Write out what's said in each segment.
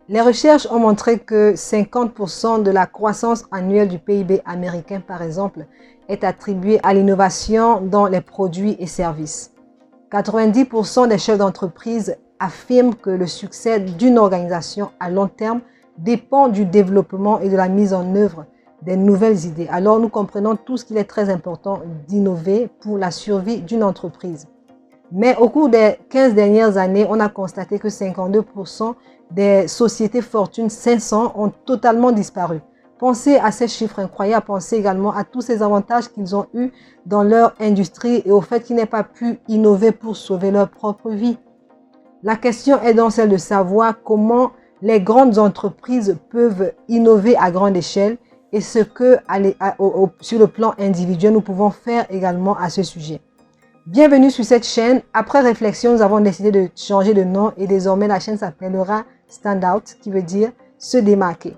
Les recherches ont montré que 50% de la croissance annuelle du PIB américain, par exemple, est attribuée à l'innovation dans les produits et services. 90% des chefs d'entreprise affirment que le succès d'une organisation à long terme dépend du développement et de la mise en œuvre des nouvelles idées. Alors nous comprenons tous qu'il est très important d'innover pour la survie d'une entreprise. Mais au cours des 15 dernières années, on a constaté que 52% des sociétés Fortune 500 ont totalement disparu. Pensez à ces chiffres incroyables, pensez également à tous ces avantages qu'ils ont eus dans leur industrie et au fait qu'ils n'aient pas pu innover pour sauver leur propre vie. La question est donc celle de savoir comment les grandes entreprises peuvent innover à grande échelle et ce que sur le plan individuel nous pouvons faire également à ce sujet. Bienvenue sur cette chaîne. Après réflexion, nous avons décidé de changer de nom et désormais la chaîne s'appellera Standout, qui veut dire se démarquer.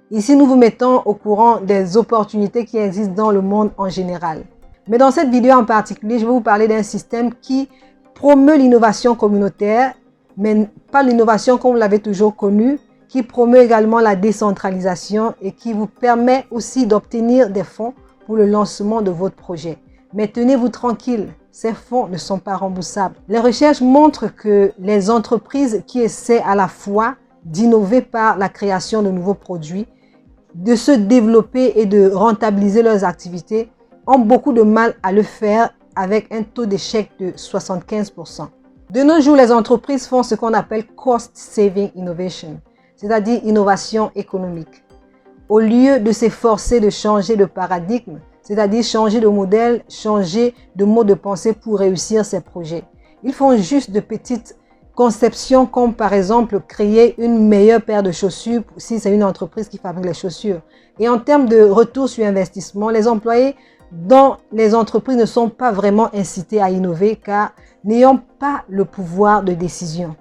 Ici, nous vous mettons au courant des opportunités qui existent dans le monde en général. Mais dans cette vidéo en particulier, je vais vous parler d'un système qui promeut l'innovation communautaire, mais pas l'innovation comme vous l'avez toujours connue, qui promeut également la décentralisation et qui vous permet aussi d'obtenir des fonds pour le lancement de votre projet. Mais tenez-vous tranquille, ces fonds ne sont pas remboursables. Les recherches montrent que les entreprises qui essaient à la fois d'innover par la création de nouveaux produits, de se développer et de rentabiliser leurs activités ont beaucoup de mal à le faire avec un taux d'échec de 75%. De nos jours, les entreprises font ce qu'on appelle Cost Saving Innovation, c'est-à-dire innovation économique. Au lieu de s'efforcer de changer de paradigme, c'est-à-dire changer de modèle, changer de mode de pensée pour réussir ces projets, ils font juste de petites conceptions comme par exemple créer une meilleure paire de chaussures si c'est une entreprise qui fabrique les chaussures. Et en termes de retour sur investissement, les employés dans les entreprises ne sont pas vraiment incités à innover car n'ayant pas le pouvoir de décision.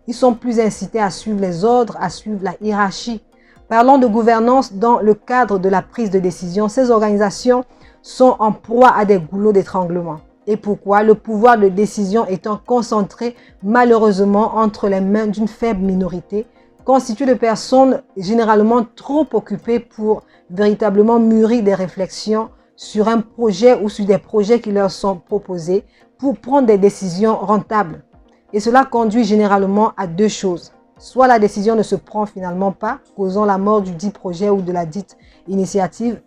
Ils sont plus incités à suivre les ordres, à suivre la hiérarchie. Parlons de gouvernance dans le cadre de la prise de décision. Ces organisations sont en proie à des goulots d'étranglement. Et pourquoi? Le pouvoir de décision étant concentré malheureusement entre les mains d'une faible minorité, constituée de personnes généralement trop occupées pour véritablement mûrir des réflexions sur un projet ou sur des projets qui leur sont proposés pour prendre des décisions rentables. Et cela conduit généralement à deux choses. Soit la décision ne se prend finalement pas, causant la mort du dit projet ou de la dite initiative,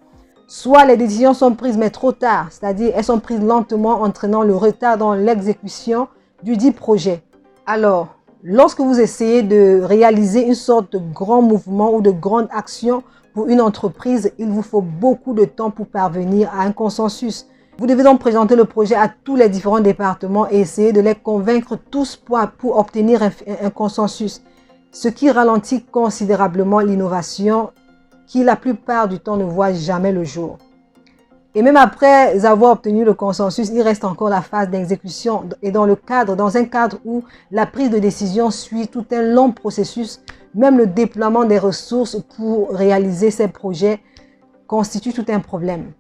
soit les décisions sont prises mais trop tard, c'est-à-dire elles sont prises lentement, entraînant le retard dans l'exécution du dit projet. Alors, lorsque vous essayez de réaliser une sorte de grand mouvement ou de grande action pour une entreprise, il vous faut beaucoup de temps pour parvenir à un consensus. Vous devez donc présenter le projet à tous les différents départements et essayer de les convaincre tous pour obtenir un consensus, ce qui ralentit considérablement l'innovation qui la plupart du temps ne voit jamais le jour. Et même après avoir obtenu le consensus, il reste encore la phase d'exécution et dans un cadre où la prise de décision suit tout un long processus, même le déploiement des ressources pour réaliser ces projets constitue tout un problème.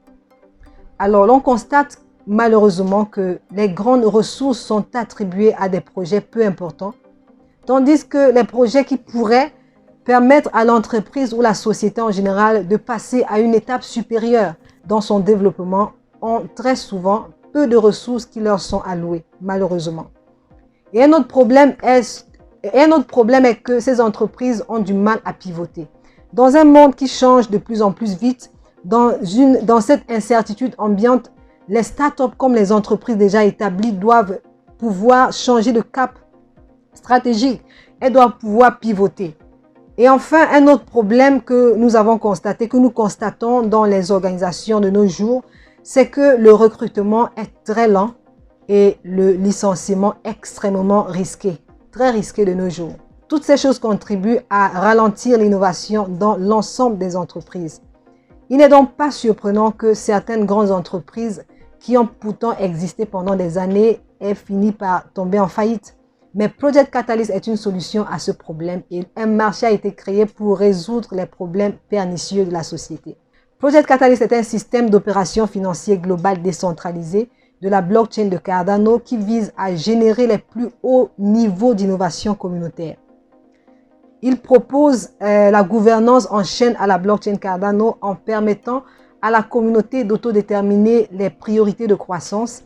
Alors, l'on constate malheureusement que les grandes ressources sont attribuées à des projets peu importants, tandis que les projets qui pourraient permettre à l'entreprise ou la société en général de passer à une étape supérieure dans son développement ont très souvent peu de ressources qui leur sont allouées, malheureusement. Et un autre problème est que ces entreprises ont du mal à pivoter. Dans un monde qui change de plus en plus vite, dans cette incertitude ambiante, les startups comme les entreprises déjà établies doivent pouvoir changer de cap stratégique. Elles doivent pouvoir pivoter. Et enfin, un autre problème que nous constatons dans les organisations de nos jours, c'est que le recrutement est très lent et le licenciement extrêmement risqué, très risqué de nos jours. Toutes ces choses contribuent à ralentir l'innovation dans l'ensemble des entreprises. Il n'est donc pas surprenant que certaines grandes entreprises qui ont pourtant existé pendant des années aient fini par tomber en faillite. Mais Project Catalyst est une solution à ce problème et un marché a été créé pour résoudre les problèmes pernicieux de la société. Project Catalyst est un système d'opération financier global décentralisé de la blockchain de Cardano qui vise à générer les plus hauts niveaux d'innovation communautaire. Il propose la gouvernance en chaîne à la blockchain Cardano en permettant à la communauté d'autodéterminer les priorités de croissance.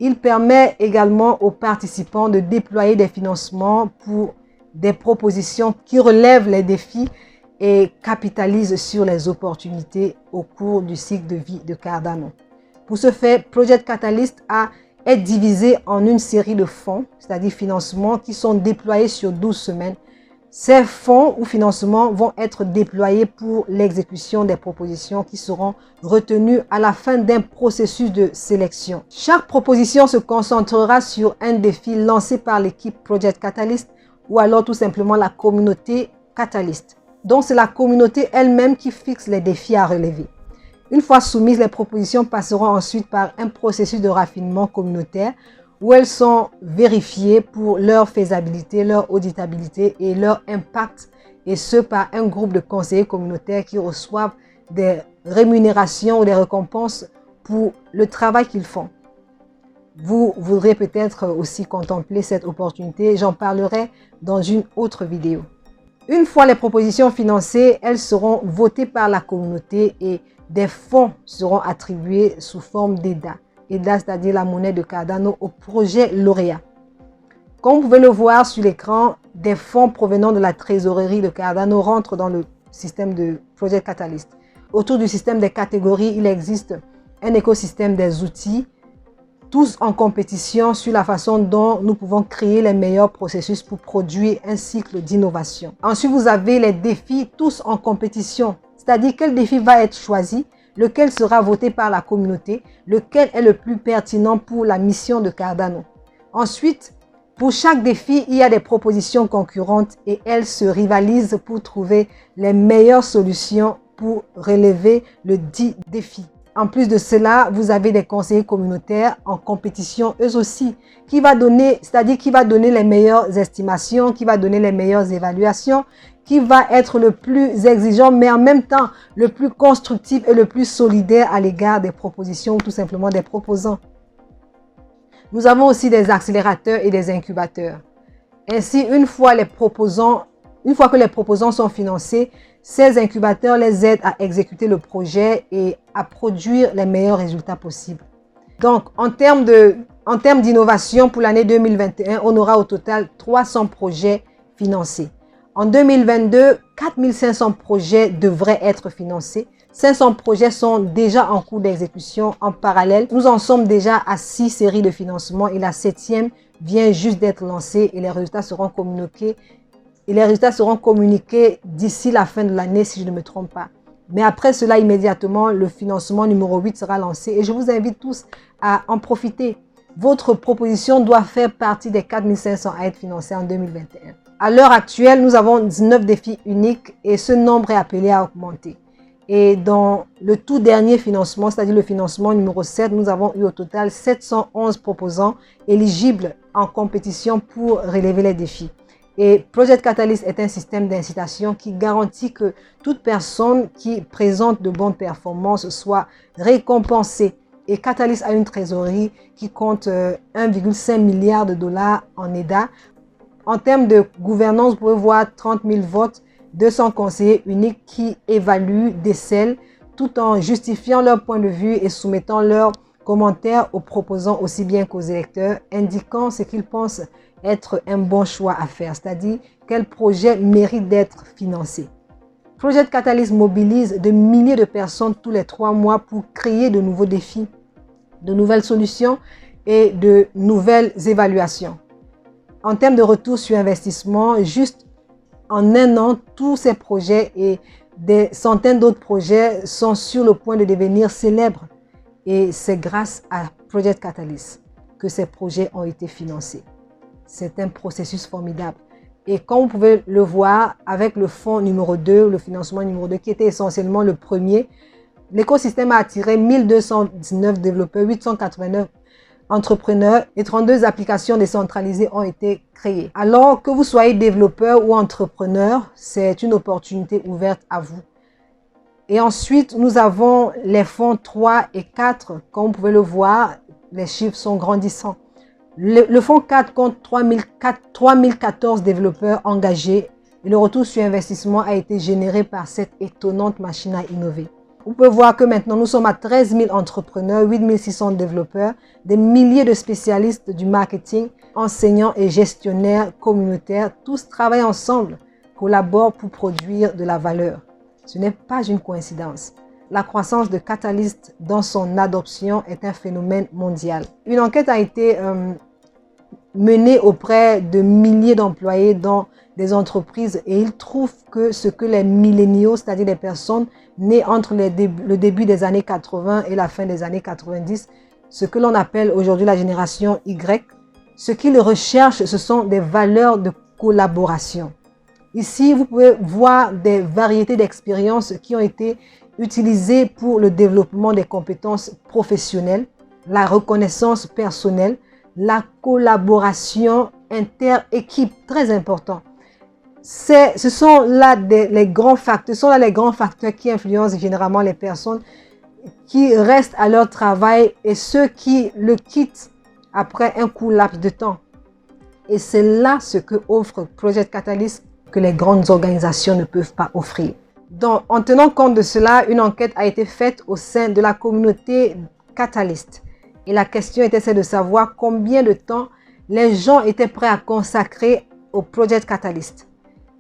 Il permet également aux participants de déployer des financements pour des propositions qui relèvent les défis et capitalisent sur les opportunités au cours du cycle de vie de Cardano. Pour ce faire, Project Catalyst est divisé en une série de fonds, c'est-à-dire financements, qui sont déployés sur 12 semaines. Ces fonds ou financements vont être déployés pour l'exécution des propositions qui seront retenues à la fin d'un processus de sélection. Chaque proposition se concentrera sur un défi lancé par l'équipe Project Catalyst ou alors tout simplement la communauté Catalyst. Donc c'est la communauté elle-même qui fixe les défis à relever. Une fois soumises, les propositions passeront ensuite par un processus de raffinement communautaire où elles sont vérifiées pour leur faisabilité, leur auditabilité et leur impact, et ce par un groupe de conseillers communautaires qui reçoivent des rémunérations ou des récompenses pour le travail qu'ils font. Vous voudrez peut-être aussi contempler cette opportunité, j'en parlerai dans une autre vidéo. Une fois les propositions financées, elles seront votées par la communauté et des fonds seront attribués sous forme d'EDA. EDA, c'est-à-dire la monnaie de Cardano, au projet lauréat. Comme vous pouvez le voir sur l'écran, des fonds provenant de la trésorerie de Cardano rentrent dans le système de Project Catalyst. Autour du système des catégories, il existe un écosystème des outils, tous en compétition sur la façon dont nous pouvons créer les meilleurs processus pour produire un cycle d'innovation. Ensuite, vous avez les défis, tous en compétition, c'est-à-dire quel défi va être choisi, lequel sera voté par la communauté, lequel est le plus pertinent pour la mission de Cardano. Ensuite, pour chaque défi, il y a des propositions concurrentes et elles se rivalisent pour trouver les meilleures solutions pour relever le dit défi. En plus de cela, vous avez des conseillers communautaires en compétition eux aussi, qui va donner les meilleures estimations, qui va donner les meilleures évaluations, qui va être le plus exigeant, mais en même temps le plus constructif et le plus solidaire à l'égard des propositions ou tout simplement des proposants. Nous avons aussi des accélérateurs et des incubateurs. Ainsi, une fois que les proposants sont financés, ces incubateurs les aident à exécuter le projet et à produire les meilleurs résultats possibles. Donc, en termes d'innovation pour l'année 2021, on aura au total 300 projets financés. En 2022, 4500 projets devraient être financés. 500 projets sont déjà en cours d'exécution. En parallèle, nous en sommes déjà à 6 séries de financement et la 7e vient juste d'être lancée et les résultats seront communiqués d'ici la fin de l'année si je ne me trompe pas. Mais après cela, immédiatement, le financement numéro 8 sera lancé et je vous invite tous à en profiter. Votre proposition doit faire partie des 4500 à être financés en 2021. À l'heure actuelle, nous avons 19 défis uniques et ce nombre est appelé à augmenter. Et dans le tout dernier financement, c'est-à-dire le financement numéro 7, nous avons eu au total 711 proposants éligibles en compétition pour relever les défis. Et Project Catalyst est un système d'incitation qui garantit que toute personne qui présente de bonnes performances soit récompensée. Et Catalyst a une trésorerie qui compte 1,5 milliard de dollars en EDA. En termes de gouvernance, vous pouvez voir 30 000 votes, 200 conseillers uniques qui évaluent, décèlent, tout en justifiant leur point de vue et soumettant leurs commentaires aux proposants aussi bien qu'aux électeurs, indiquant ce qu'ils pensent être un bon choix à faire, c'est-à-dire quel projet mérite d'être financé. Project Catalyst mobilise de milliers de personnes tous les 3 mois pour créer de nouveaux défis, de nouvelles solutions et de nouvelles évaluations. En termes de retour sur investissement, juste en un an, tous ces projets et des centaines d'autres projets sont sur le point de devenir célèbres. Et c'est grâce à Project Catalyst que ces projets ont été financés. C'est un processus formidable. Et comme vous pouvez le voir avec le fonds numéro 2, le financement numéro 2, qui était essentiellement le premier, l'écosystème a attiré 1219 développeurs, 889 entrepreneurs et 32 applications décentralisées ont été créées. Alors que vous soyez développeur ou entrepreneur, c'est une opportunité ouverte à vous. Et ensuite, nous avons les fonds 3 et 4. Comme vous pouvez le voir, les chiffres sont grandissants. Le fonds 4 compte 3014 développeurs engagés et le retour sur investissement a été généré par cette étonnante machine à innover. Vous pouvez voir que maintenant, nous sommes à 13 000 entrepreneurs, 8 600 développeurs, des milliers de spécialistes du marketing, enseignants et gestionnaires communautaires. Tous travaillent ensemble, collaborent pour produire de la valeur. Ce n'est pas une coïncidence. La croissance de Catalyst dans son adoption est un phénomène mondial. Une enquête a été menée auprès de milliers d'employés dans des entreprises et ils trouvent que ce que les milléniaux, c'est-à-dire les personnes nées entre le début des années 80 et la fin des années 90, ce que l'on appelle aujourd'hui la génération Y, ce qu'ils recherchent, ce sont des valeurs de collaboration. Ici, vous pouvez voir des variétés d'expériences qui ont été utilisées pour le développement des compétences professionnelles, la reconnaissance personnelle, la collaboration inter-équipe, très important. Ce sont là les grands facteurs qui influencent généralement les personnes qui restent à leur travail et ceux qui le quittent après un court laps de temps. Et c'est là ce que offre Project Catalyst que les grandes organisations ne peuvent pas offrir. Donc, en tenant compte de cela, une enquête a été faite au sein de la communauté Catalyst. Et la question était celle de savoir combien de temps les gens étaient prêts à consacrer au Project Catalyst.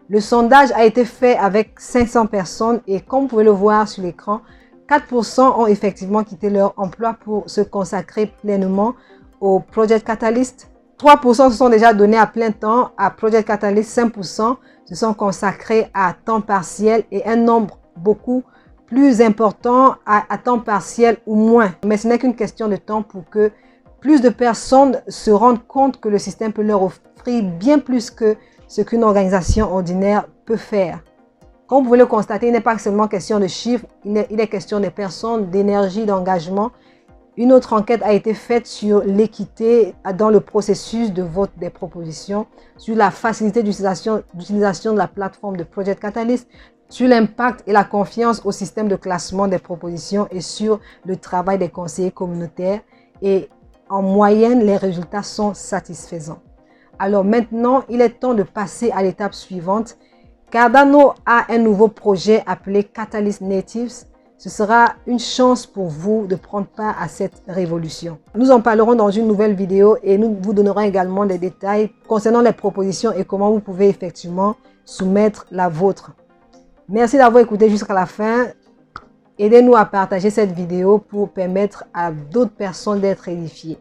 Le sondage a été fait avec 500 personnes et comme vous pouvez le voir sur l'écran, 4% ont effectivement quitté leur emploi pour se consacrer pleinement au Project Catalyst. 3% se sont déjà donnés à plein temps à Project Catalyst, 5% se sont consacrés à temps partiel et un nombre beaucoup plus important à temps partiel ou moins. Mais ce n'est qu'une question de temps pour que plus de personnes se rendent compte que le système peut leur offrir bien plus que ce qu'une organisation ordinaire peut faire. Comme vous pouvez le constater, il n'est pas seulement question de chiffres, il est question de personnes, d'énergie, d'engagement. Une autre enquête a été faite sur l'équité dans le processus de vote des propositions, sur la facilité d'utilisation de la plateforme de Project Catalyst, sur l'impact et la confiance au système de classement des propositions et sur le travail des conseillers communautaires. Et en moyenne, les résultats sont satisfaisants. Alors maintenant, il est temps de passer à l'étape suivante. Cardano a un nouveau projet appelé Catalyst Natives. Ce sera une chance pour vous de prendre part à cette révolution. Nous en parlerons dans une nouvelle vidéo et nous vous donnerons également des détails concernant les propositions et comment vous pouvez effectivement soumettre la vôtre. Merci d'avoir écouté jusqu'à la fin. Aidez-nous à partager cette vidéo pour permettre à d'autres personnes d'être édifiées.